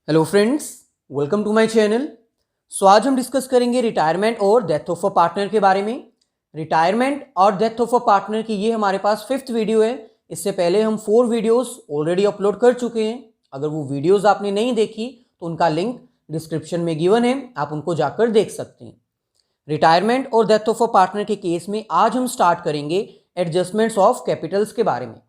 Hello friends, welcome to my channel. So आज हम discuss करेंगे रिटायरमेंट और डेथ ऑफ अ पार्टनर के बारे में। रिटायरमेंट और डेथ ऑफ अ पार्टनर की ये हमारे पास फिफ्थ वीडियो है। इससे पहले हम 4 वीडियोस ऑलरेडी अपलोड कर चुके हैं। अगर वो वीडियोस आपने नहीं देखी तो उनका लिंक डिस्क्रिप्शन में गिवन है, आप उनको जाकर देख सकते हैं। रिटायरमेंट और डेथ ऑफ अ पार्टनर के केस में आज हम स्टार्ट करेंगे एडजस्टमेंट्स ऑफ कैपिटल्स के बारे में।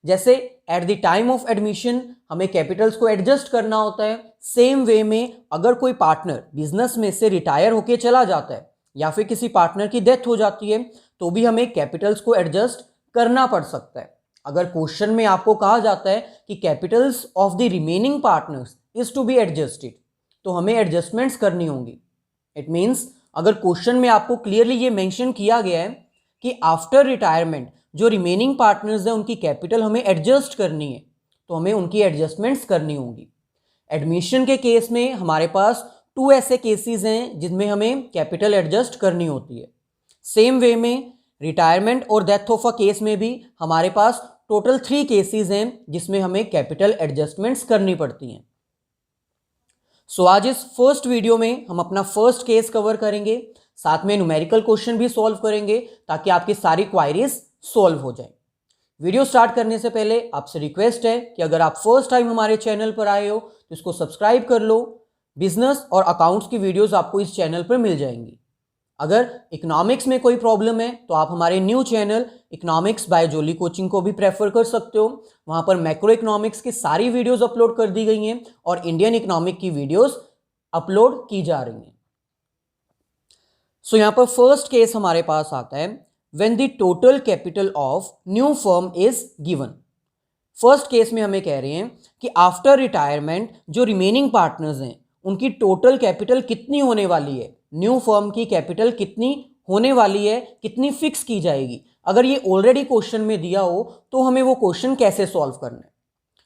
जैसे at the time of admission हमें कैपिटल्स को एडजस्ट करना होता है, सेम वे में अगर कोई पार्टनर बिजनेस में से रिटायर होके चला जाता है या फिर किसी पार्टनर की डेथ हो जाती है तो भी हमें कैपिटल्स को एडजस्ट करना पड़ सकता है। अगर क्वेश्चन में आपको कहा जाता है कि capitals of the remaining partners is to be adjusted, तो हमें एडजस्टमेंट्स करनी होंगी। इट मीन्स अगर क्वेश्चन में आपको क्लियरली ये मेंशन किया गया है कि आफ्टर रिटायरमेंट जो रिमेनिंग पार्टनर्स हैं उनकी कैपिटल हमें एडजस्ट करनी है, तो हमें उनकी एडजस्टमेंट्स करनी होंगी। एडमिशन के केस में हमारे पास 2 ऐसे केसेस हैं जिनमें हमें कैपिटल एडजस्ट करनी होती है। सेम वे में रिटायरमेंट और डेथ ऑफ अ केस में भी हमारे पास टोटल 3 केसेस हैं जिसमें हमें कैपिटल एडजस्टमेंट्स करनी पड़ती हैं। सो आज इस फर्स्ट वीडियो में हम अपना फर्स्ट केस कवर करेंगे, साथ में न्यूमेरिकल क्वेश्चन भी सॉल्व करेंगे ताकि आपकी सारी क्वायरीज सॉल्व हो जाए। वीडियो स्टार्ट करने से पहले आपसे रिक्वेस्ट है कि अगर आप फर्स्ट टाइम हमारे चैनल पर आए हो तो इसको सब्सक्राइब कर लो। बिजनेस और अकाउंट्स की वीडियोस आपको इस चैनल पर मिल जाएंगी। अगर इकोनॉमिक्स में कोई प्रॉब्लम है तो आप हमारे न्यू चैनल इकोनॉमिक्स बाय जोली कोचिंग को भी प्रेफर कर सकते हो। वहां पर मैक्रो इकोनॉमिक्स की सारी वीडियोस अपलोड कर दी गई हैं और इंडियन इकोनॉमिक की वीडियोस अपलोड की जा रही हैं। सो यहां पर फर्स्ट केस हमारे पास आता है when the total capital of new firm is given। First case में हमें कह रहे हैं कि आफ्टर रिटायरमेंट जो रिमेनिंग पार्टनर्स हैं उनकी टोटल कैपिटल कितनी होने वाली है, न्यू फर्म की कैपिटल कितनी होने वाली है, कितनी फिक्स की जाएगी। अगर ये ऑलरेडी क्वेश्चन में दिया हो तो हमें वो क्वेश्चन कैसे सॉल्व करना है।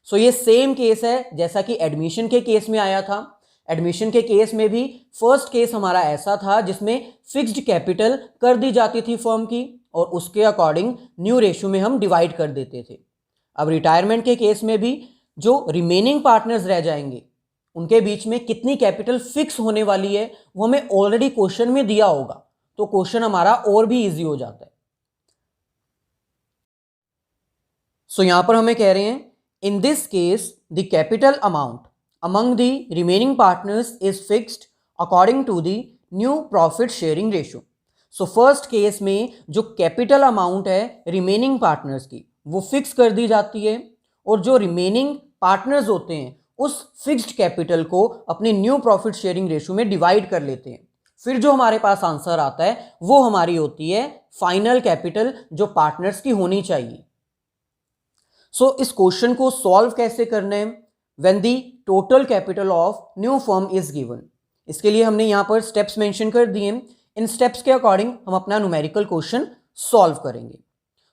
सो ये सेम केस है जैसा कि एडमिशन के केस में आया था। एडमिशन के केस में भी फर्स्ट केस हमारा ऐसा था जिसमें फिक्स्ड कैपिटल कर दी जाती थी फर्म की और उसके अकॉर्डिंग न्यू रेशियो में हम डिवाइड कर देते थे। अब रिटायरमेंट के केस में भी जो रिमेनिंग पार्टनर्स रह जाएंगे उनके बीच में कितनी कैपिटल फिक्स होने वाली है वो हमें ऑलरेडी क्वेश्चन में दिया होगा, तो क्वेश्चन हमारा और भी इजी हो जाता है। सो यहां पर हमें कह रहे हैं in this case the capital amount among the remaining partners is fixed according to the new profit sharing ratio। So first case में जो कैपिटल अमाउंट है रिमेनिंग पार्टनर्स की वो फिक्स कर दी जाती है और जो रिमेनिंग पार्टनर्स होते हैं उस फिक्स्ड कैपिटल को अपने न्यू प्रॉफिट शेयरिंग रेशियो में डिवाइड कर लेते हैं। फिर जो हमारे पास आंसर आता है वो हमारी होती है फाइनल कैपिटल जो पार्टनर्स की होनी चाहिए। सो इस क्वेश्चन को सॉल्व कैसे करना है when the total capital of new firm is given, इसके लिए हमने यहाँ पर स्टेप्स मेंशन कर दिए। इन स्टेप्स के अकॉर्डिंग हम अपना न्यूमेरिकल क्वेश्चन सॉल्व करेंगे।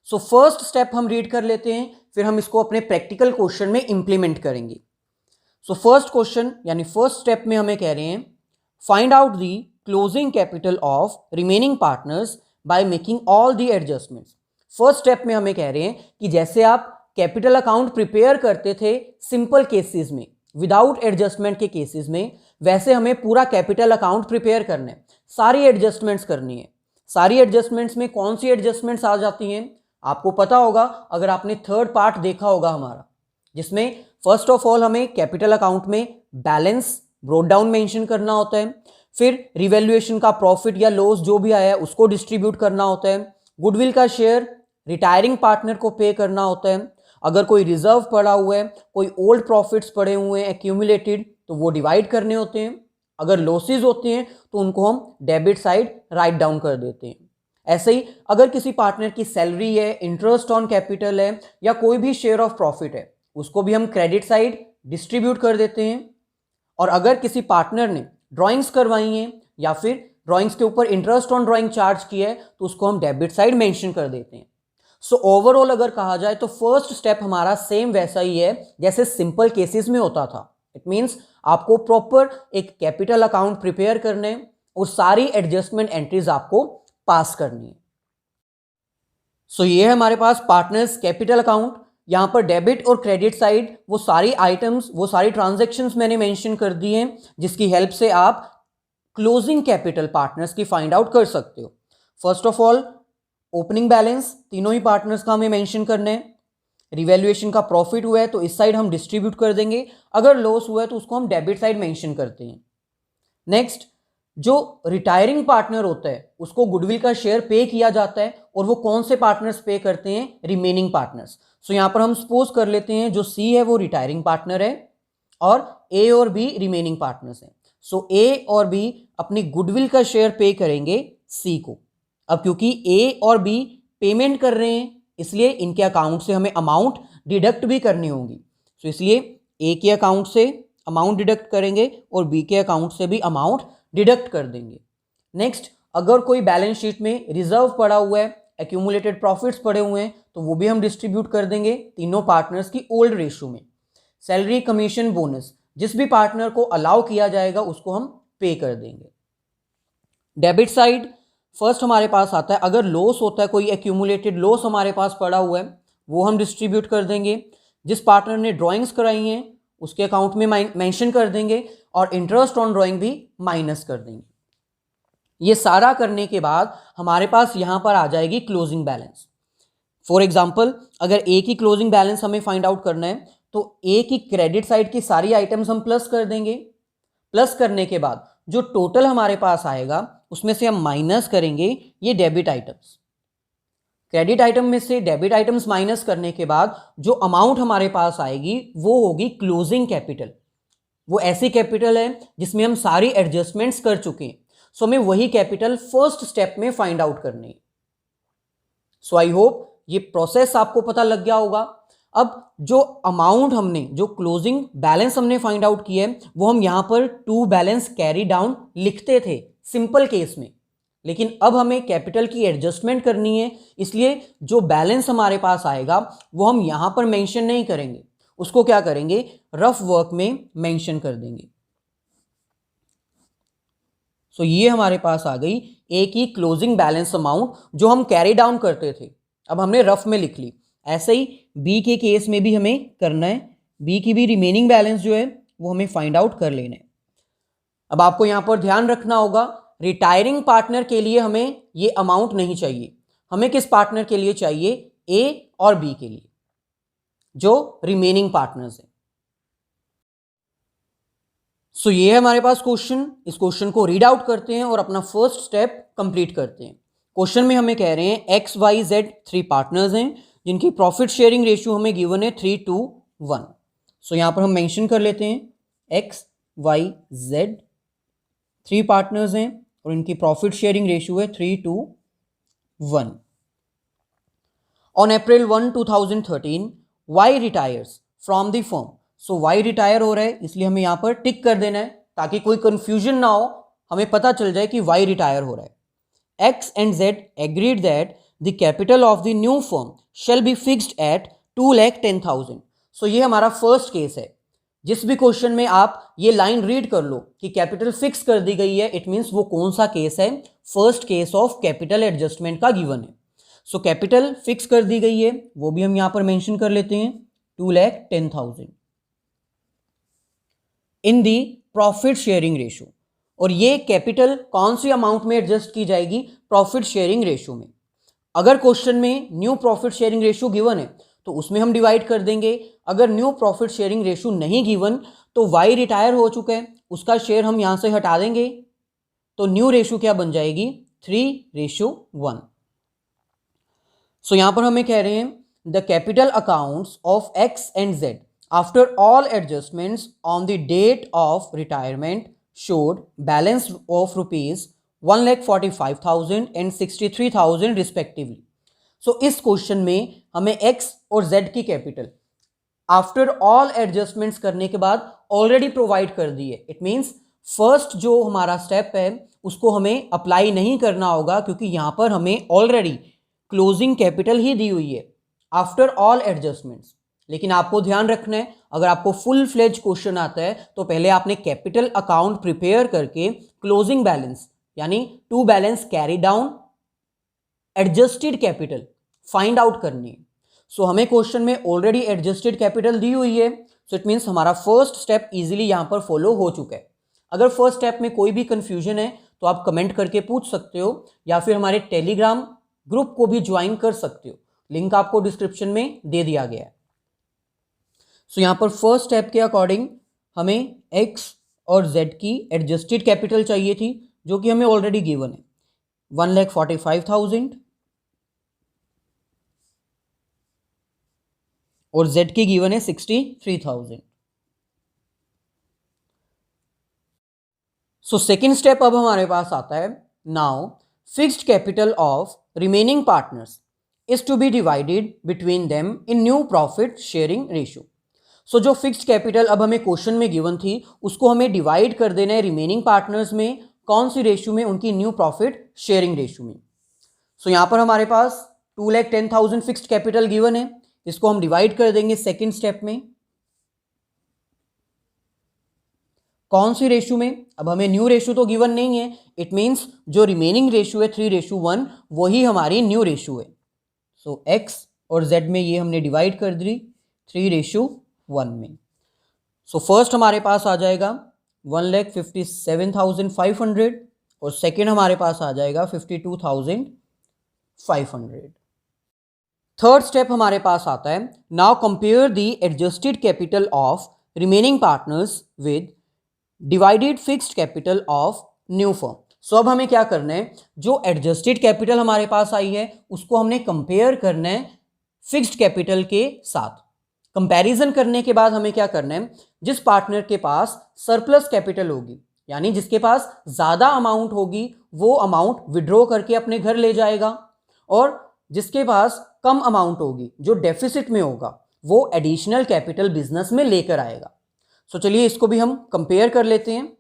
सो फर्स्ट स्टेप हम रीड कर लेते हैं, फिर हम इसको अपने प्रैक्टिकल क्वेश्चन में इंप्लीमेंट करेंगे। सो फर्स्ट क्वेश्चन यानी फर्स्ट स्टेप में हमें कह रहे हैं find out the closing capital of remaining partners by making all the adjustments. First step में हमें कह रहे हैं कि जैसे आप कैपिटल अकाउंट प्रिपेयर करते थे सिंपल केसेस में विदाउट एडजस्टमेंट के केसेस में, वैसे हमें पूरा कैपिटल अकाउंट प्रिपेयर करना है, सारी एडजस्टमेंट्स करनी है। सारी एडजस्टमेंट्स में कौन सी एडजस्टमेंट्स आ जाती हैं आपको पता होगा अगर आपने थर्ड पार्ट देखा होगा हमारा, जिसमें फर्स्ट ऑफ ऑल हमें कैपिटल अकाउंट में बैलेंस ब्रोट डाउन मेंशन करना होता है, फिर रिवैल्यूएशन का प्रॉफिट या लॉस जो भी आया है उसको डिस्ट्रीब्यूट करना होता है, गुडविल का शेयर रिटायरिंग पार्टनर को पे करना होता है, अगर कोई रिजर्व पड़ा हुआ है, कोई ओल्ड प्रॉफिट्स पड़े हुए हैं एक्यूमुलेटेड तो वो डिवाइड करने होते हैं, अगर लॉसेज होते हैं तो उनको हम डेबिट साइड राइट डाउन कर देते हैं। ऐसे ही अगर किसी पार्टनर की सैलरी है, इंटरेस्ट ऑन कैपिटल है या कोई भी शेयर ऑफ प्रॉफिट है उसको भी हम क्रेडिट साइड डिस्ट्रीब्यूट कर देते हैं। और अगर किसी पार्टनर ने ड्राइंग्स करवाई हैं या फिर ड्राइंग्स के ऊपर इंटरेस्ट ऑन ड्राइंग चार्ज किया है तो उसको हम डेबिट साइड मेंशन कर देते हैं। सो ओवरऑल अगर कहा जाए तो फर्स्ट स्टेप हमारा सेम वैसा ही है जैसे सिंपल केसेस में होता था। इट मींस आपको प्रॉपर एक कैपिटल अकाउंट प्रिपेयर करने और सारी एडजस्टमेंट एंट्रीज आपको पास करनी है। सो ये है हमारे पास पार्टनर्स कैपिटल अकाउंट यहाँ पर डेबिट और क्रेडिट साइड वो सारी आइटम्स, वो सारी ट्रांजैक्शंस मैंने मेंशन कर दी हैं जिसकी हेल्प से आप क्लोजिंग कैपिटल पार्टनर्स की फाइंड आउट कर सकते हो। First of all opening balance तीनों ही पार्टनर्स का हमें मेंशन करना है। रिवैल्यूएशन का प्रॉफिट हुआ है तो इस साइड हम डिस्ट्रीब्यूट कर देंगे, अगर लॉस हुआ है तो उसको हम डेबिट साइड मेंशन करते हैं। नेक्स्ट, जो रिटायरिंग पार्टनर होता है उसको गुडविल का शेयर पे किया जाता है, और वो कौन से पार्टनर्स पे करते हैं? Remaining partners. सो यहां पर हम सपोज कर लेते हैं जो सी है वो रिटायरिंग पार्टनर है और ए और बी रिमेनिंग पार्टनर्स हैं। सो ए और बी अपनी गुडविल का शेयर पे करेंगे सी को। अब क्योंकि ए और बी पेमेंट कर रहे हैं इसलिए इनके अकाउंट से हमें अमाउंट डिडक्ट भी करनी होगी। सो इसलिए ए के अकाउंट से अमाउंट डिडक्ट करेंगे और बी के अकाउंट से भी अमाउंट डिडक्ट कर देंगे। नेक्स्ट, अगर कोई बैलेंस शीट में रिजर्व पड़ा हुआ है, एक्यूमुलेटेड प्रॉफिट्स पड़े हुए हैं, तो वो भी हम डिस्ट्रीब्यूट कर देंगे तीनों पार्टनर्स की ओल्ड रेशियो में। सैलरी, कमीशन, बोनस जिस भी पार्टनर को अलाउ किया जाएगा उसको हम पे कर देंगे। डेबिट साइड फर्स्ट हमारे पास आता है, अगर लॉस होता है, कोई एक्यूमुलेटेड लॉस हमारे पास पड़ा हुआ है, वो हम डिस्ट्रीब्यूट कर देंगे। जिस पार्टनर ने ड्राइंग्स कराई हैं उसके अकाउंट में मेंशन कर देंगे और इंटरेस्ट ऑन ड्राइंग भी माइनस कर देंगे। ये सारा करने के बाद हमारे पास यहां पर आ जाएगी क्लोजिंग बैलेंस। फॉर एग्जांपल, अगर ए की क्लोजिंग बैलेंस हमें फाइंड आउट करना है तो ए की क्रेडिट साइड की सारी आइटम्स हम प्लस कर देंगे। प्लस करने के बाद जो टोटल हमारे पास आएगा उसमें से हम माइनस करेंगे ये डेबिट आइटम्स। क्रेडिट आइटम में से डेबिट आइटम्स माइनस करने के बाद जो अमाउंट हमारे पास आएगी वो होगी क्लोजिंग कैपिटल। वो ऐसी कैपिटल है जिसमें हम सारी एडजस्टमेंट्स कर चुके हैं। सो हमें वही कैपिटल फर्स्ट स्टेप में फाइंड आउट करनी है। सो आई होप ये प्रोसेस आपको पता लग गया होगा। अब जो अमाउंट हमने, जो क्लोजिंग बैलेंस हमने फाइंड आउट किया है वो हम यहां पर टू बैलेंस कैरी डाउन लिखते थे सिंपल केस में, लेकिन अब हमें कैपिटल की एडजस्टमेंट करनी है, इसलिए जो बैलेंस हमारे पास आएगा वो हम यहां पर मेंशन नहीं करेंगे, उसको क्या करेंगे? रफ वर्क में मेंशन कर देंगे। सो ये हमारे पास आ गई ए की क्लोजिंग बैलेंस अमाउंट जो हम कैरी डाउन करते थे, अब हमने रफ में लिख ली। ऐसे ही बी के केस में भी हमें करना है, बी की भी रिमेनिंग बैलेंस जो है वो हमें फाइंड आउट कर लेना है। अब आपको यहां पर ध्यान रखना होगा, रिटायरिंग पार्टनर के लिए हमें ये अमाउंट नहीं चाहिए, हमें किस पार्टनर के लिए चाहिए? ए और बी के लिए, जो रिमेनिंग पार्टनर्स हैं। सो ये है हमारे पास क्वेश्चन। इस क्वेश्चन को रीड आउट करते हैं और अपना फर्स्ट स्टेप कंप्लीट करते हैं। क्वेश्चन में हमें कह रहे हैं x y z three partners हैं जिनकी प्रॉफिट शेयरिंग रेशियो हमें गिवन है 3:1। सो यहां पर हम मेंशन कर लेते हैं x y z three partners हैं और इनकी प्रॉफिट शेयरिंग रेशियो है 3:1। On April 1, 2013 y retires from the firm. So y retire हो रहा है इसलिए हमें यहां पर टिक कर देना है ताकि कोई कंफ्यूजन ना हो, हमें पता चल जाए कि वाई रिटायर हो रहा है। X and Z agreed that the capital of the new firm shall be fixed at 2,10,000। सो ये हमारा फर्स्ट केस है। जिस भी क्वेश्चन में आप ये लाइन रीड कर लो कि कैपिटल फिक्स कर दी गई है, इट मीन्स वो कौन सा केस है? First case of capital adjustment का गिवन है। सो कैपिटल फिक्स कर दी गई है, वो भी हम यहां पर मेंशन कर लेते हैं 2,10,000 इन दी प्रॉफिट शेयरिंग रेशियो। और ये कैपिटल कौन सी अमाउंट में एडजस्ट की जाएगी? प्रॉफिट शेयरिंग रेशियो में। अगर क्वेश्चन में new profit sharing ratio given है तो उसमें हम डिवाइड कर देंगे। अगर न्यू प्रॉफिट शेयरिंग रेशियो नहीं गिवन तो वाई रिटायर हो चुका है, उसका शेयर हम यहां से हटा देंगे, तो न्यू रेशियो क्या बन जाएगी? 3:1। सो यहां पर हमें कह रहे हैं the capital accounts of X and Z after all adjustments on the date of retirement showed balance of ₹1,45,000 and 63,000 respectively. So इस क्वेश्चन में हमें एक्स और जेड की कैपिटल आफ्टर ऑल एडजस्टमेंट्स करने के बाद ऑलरेडी प्रोवाइड कर दी है। इट मीन्स फर्स्ट जो हमारा स्टेप है उसको हमें अप्लाई नहीं करना होगा क्योंकि यहां पर हमें ऑलरेडी क्लोजिंग कैपिटल ही दी हुई है आफ्टर ऑल एडजस्टमेंट्स। लेकिन आपको ध्यान रखना है, अगर आपको फुल फ्लेज क्वेश्चन आता है तो पहले आपने कैपिटल अकाउंट प्रिपेयर करके क्लोजिंग बैलेंस यानी to balance carry down adjusted capital find out करनी है। सो हमें क्वेश्चन में ऑलरेडी एडजस्टेड कैपिटल दी हुई है, सो इट मीन्स हमारा फर्स्ट स्टेप इजीली यहाँ पर फॉलो हो चुका है। अगर फर्स्ट स्टेप में कोई भी कंफ्यूजन है तो आप कमेंट करके पूछ सकते हो या फिर हमारे टेलीग्राम ग्रुप को भी ज्वाइन कर सकते हो, लिंक आपको डिस्क्रिप्शन में दे दिया गया है। सो यहाँ पर फर्स्ट स्टेप के अकॉर्डिंग हमें एक्स और जेड की एडजस्टेड कैपिटल चाहिए थी, जो कि हमें ऑलरेडी गिवन है 1,45,000 और जेड की गिवन है 63,000। सो सेकेंड स्टेप अब हमारे पास आता है, now fixed capital of remaining partners is to be divided between them in new profit sharing ratio. So जो फिक्स्ड कैपिटल अब हमें क्वेश्चन में गिवन थी उसको हमें डिवाइड कर देना है रिमेनिंग पार्टनर्स में, कौन सी रेशियो में, उनकी न्यू प्रॉफिट शेयरिंग रेशियो में। सो यहाँ पर हमारे पास 2,10,000 फिक्स्ड कैपिटल गिवन है, इसको हम डिवाइड कर देंगे सेकेंड स्टेप में, कौन सी रेशियो में। अब हमें न्यू रेशियो तो गिवन नहीं है, इट मीन्स जो रिमेनिंग रेशियो है 3:1 वही हमारी न्यू रेशियो है। सो एक्स और जेड में ये हमने डिवाइड कर दी 3:1 में। सो फर्स्ट हमारे पास आ जाएगा 1,57,500 और सेकेंड हमारे पास आ जाएगा 52,500। थर्ड स्टेप हमारे पास आता है, now compare the adjusted capital of remaining partners with divided fixed capital of new firm. So अब हमें क्या करना है, जो एडजस्टेड कैपिटल हमारे पास आई है उसको हमने कंपेयर करना है फिक्स्ड कैपिटल के साथ। कंपैरिजन करने के बाद हमें क्या करना है, जिस पार्टनर के पास सरप्लस कैपिटल होगी यानी जिसके पास ज़्यादा अमाउंट होगी वो अमाउंट विड्रॉ करके अपने घर ले जाएगा, और जिसके पास कम अमाउंट होगी जो डेफिसिट में होगा वो एडिशनल कैपिटल बिजनेस में लेकर आएगा। सो चलिए इसको भी हम कंपेयर कर लेते हैं।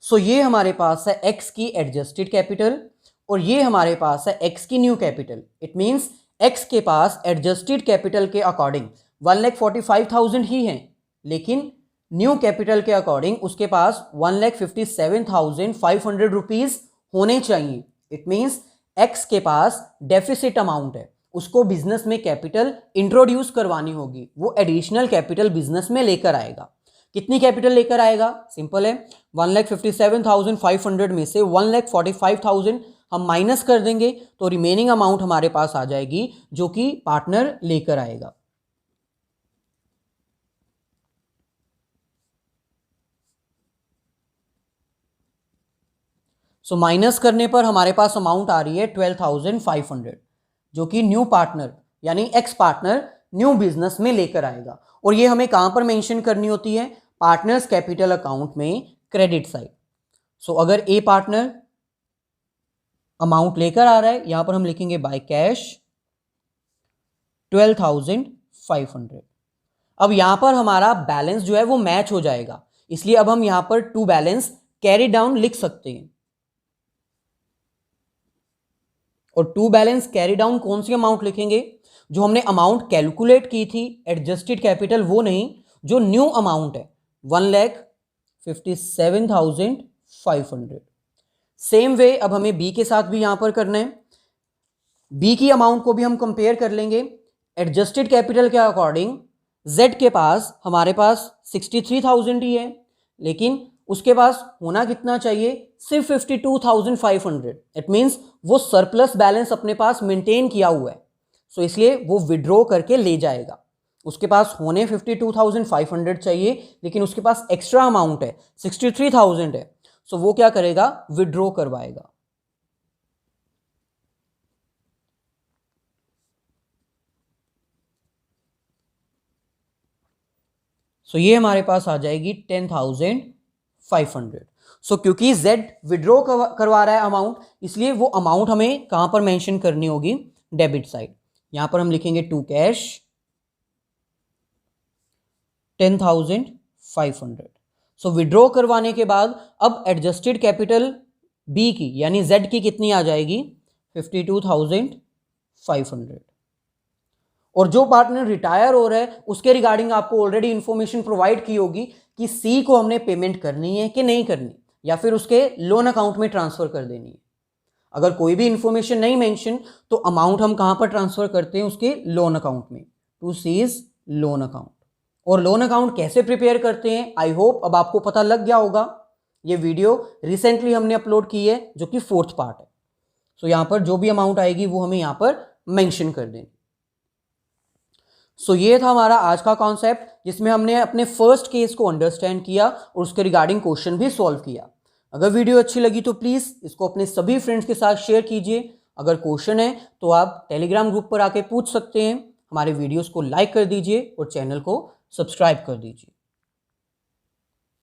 सो ये हमारे पास है एक्स की एडजस्टेड कैपिटल और ये हमारे पास है एक्स की new capital. It means x के पास एडजस्टेड कैपिटल के अकॉर्डिंग 1,45,000 ही है, लेकिन न्यू कैपिटल के अकॉर्डिंग उसके पास 1,57,500 रुपीज होने चाहिए। इट मीन्स एक्स के पास डेफिसिट अमाउंट है, उसको बिजनेस में कैपिटल इंट्रोड्यूस करवानी होगी, वो एडिशनल कैपिटल बिजनेस में लेकर आएगा। कितनी कैपिटल लेकर आएगा, सिंपल है, 1,57,500 में से 1,45,000 हम माइनस कर देंगे तो रिमेनिंग अमाउंट हमारे पास आ जाएगी जो कि पार्टनर लेकर आएगा। सो माइनस करने पर हमारे पास अमाउंट आ रही है 12,500 जो कि न्यू पार्टनर यानी एक्स पार्टनर न्यू बिजनेस में लेकर आएगा। और ये हमें कहां पर मेंशन करनी होती है, पार्टनर्स कैपिटल अकाउंट में क्रेडिट साइड। सो अगर ए पार्टनर अमाउंट लेकर आ रहा है, यहां पर हम लिखेंगे बाय कैश 12,500। अब यहां पर हमारा बैलेंस जो है वो मैच हो जाएगा, इसलिए अब हम यहां पर टू बैलेंस कैरी डाउन लिख सकते हैं। और टू बैलेंस कैरी डाउन कौन सी अमाउंट लिखेंगे, जो हमने अमाउंट कैलकुलेट की थी एडजस्टेड कैपिटल वो नहीं, जो न्यू अमाउंट है 1,57,500। सेम वे अब हमें बी के साथ भी यहां पर करना है। बी की अमाउंट को भी हम कंपेयर कर लेंगे एडजस्टेड कैपिटल के अकॉर्डिंग। जेड के पास हमारे पास 63,000 ही है, लेकिन उसके पास होना कितना चाहिए, सिर्फ 52,500। इट मीन्स वो सरप्लस बैलेंस अपने पास मेंटेन किया हुआ है, सो इसलिए वो विड्रॉ करके ले जाएगा। उसके पास होने 52,500 चाहिए, लेकिन उसके पास एक्स्ट्रा अमाउंट है 63,000 है, सो वो क्या करेगा, विड्रॉ करवाएगा। सो ये हमारे पास आ जाएगी 10,500। सो क्योंकि Z विड्रॉ करवा रहा है अमाउंट, इसलिए वो अमाउंट हमें कहां पर मेंशन करनी होगी, डेबिट साइड। यहां पर हम लिखेंगे टू कैश 10,500। सो विड्रॉ करवाने के बाद अब एडजस्टेड कैपिटल B की यानी Z की कितनी आ जाएगी, 52,500। और जो पार्टनर रिटायर हो रहा है उसके रिगार्डिंग आपको ऑलरेडी इंफॉर्मेशन प्रोवाइड की होगी कि सी को हमने पेमेंट करनी है कि नहीं करनी, या फिर उसके लोन अकाउंट में ट्रांसफर कर देनी है। अगर कोई भी इंफॉर्मेशन नहीं मेंशन तो अमाउंट हम कहाँ पर ट्रांसफर करते हैं, उसके लोन अकाउंट में, टू सीज लोन अकाउंट। और लोन अकाउंट कैसे प्रिपेयर करते हैं, आई होप अब आपको पता लग गया होगा। ये वीडियो रिसेंटली हमने अपलोड की है जो कि 4th पार्ट है। सो यहाँ पर जो भी अमाउंट आएगी वो हमें यहाँ पर मेंशन कर देंगे। सो ये था हमारा आज का कॉन्सेप्ट, जिसमें हमने अपने फर्स्ट केस को अंडरस्टैंड किया और उसके रिगार्डिंग क्वेश्चन भी सॉल्व किया। अगर वीडियो अच्छी लगी तो प्लीज़ इसको अपने सभी फ्रेंड्स के साथ शेयर कीजिए। अगर क्वेश्चन है तो आप टेलीग्राम ग्रुप पर आके पूछ सकते हैं। हमारे वीडियोस को लाइक कर दीजिए और चैनल को सब्सक्राइब कर दीजिए।